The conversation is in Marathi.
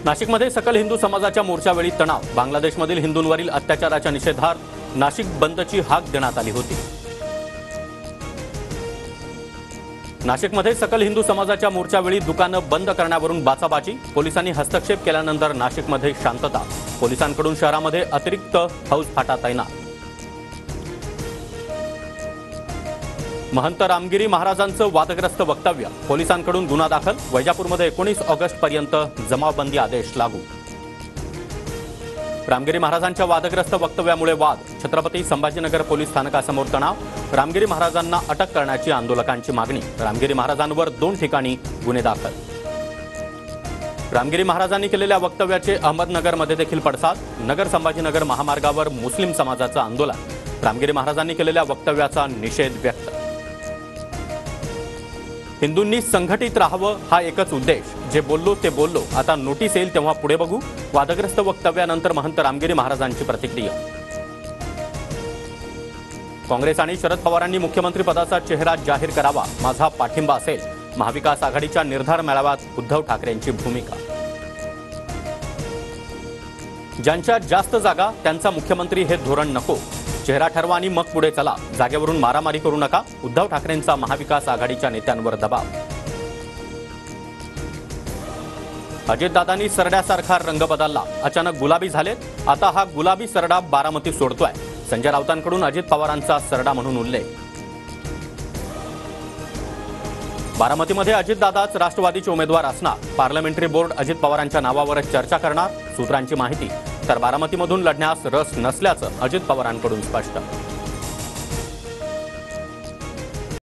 नाशिकमध्ये सकल हिंदू समाजाच्या मोर्चावेळी तणाव। बांगलादेशमधील हिंदूंवरील अत्याचाराच्या निषेधार्थ नाशिक बंदची हाक देण्यात आली होती। नाशिकमध्ये सकल हिंदू समाजाच्या मोर्चावेळी दुकानं बंद करण्यावरून बाचाबाची। पोलिसांनी हस्तक्षेप केल्यानंतर नाशिकमध्ये शांतता। पोलिसांकडून शहरामध्ये अतिरिक्त फौजफाटा तैनात। महंत रामगिरी महाराजांचं वादग्रस्त वक्तव्य। पोलिसांकडून गुन्हा दाखल। वैजापूरमध्ये 19 ऑगस्टपर्यंत जमावबंदी आदेश लागू। रामगिरी महाराजांच्या वादग्रस्त वक्तव्यामुळे वाद। छत्रपती संभाजीनगर पोलीस स्थानकासमोर तणाव। रामगिरी महाराजांना अटक करण्याची आंदोलकांची मागणी। रामगिरी महाराजांवर 2 ठिकाणी गुन्हे दाखल। रामगिरी महाराजांनी केलेल्या वक्तव्याचे अहमदनगरमध्ये देखील पडसाद। नगर संभाजीनगर महामार्गावर मुस्लिम समाजाचं आंदोलन। रामगिरी महाराजांनी केलेल्या वक्तव्याचा निषेध व्यक्त। हिंदूंनी संघटित राहावं हा एकच उद्देश। जे बोललो ते बोललो, आता नोटीस येईल तेव्हा पुढे बघू। वादग्रस्त वक्तव्यानंतर महंत रामगिरी महाराजांची प्रतिक्रिया। काँग्रेस आणि शरद पवारांनी मुख्यमंत्री पदाचा चेहरा जाहीर करावा, माझा पाठिंबा असेल। महाविकास आघाडीच्या निर्धार मेळाव्यात उद्धव ठाकरेंची भूमिका। ज्यांच्या जास्त जागा त्यांचा मुख्यमंत्री हे धोरण नको। चेहरा ठरवा आणि मग पुढे चला। जागेवरून मारामारी करू नका। उद्धव ठाकरेंचा महाविकास आघाडीच्या नेत्यांवर दबाव। अजितदादांनी सरड्यासारखा रंग बदलला। अचानक गुलाबी झालेत। आता हा गुलाबी सरडा बारामती सोडतोय। संजय राऊतांकडून अजित पवारांचा सरडा म्हणून उल्लेख। बारामतीमध्ये अजितदादाच राष्ट्रवादीचे उमेदवार असणार। पार्लमेंटरी बोर्ड अजित पवारांच्या नावावरच चर्चा करणार। सूत्रांची माहिती। तर बारामतीमधून लढण्यास रस नसल्याचं अजित पवारांकडून स्पष्ट।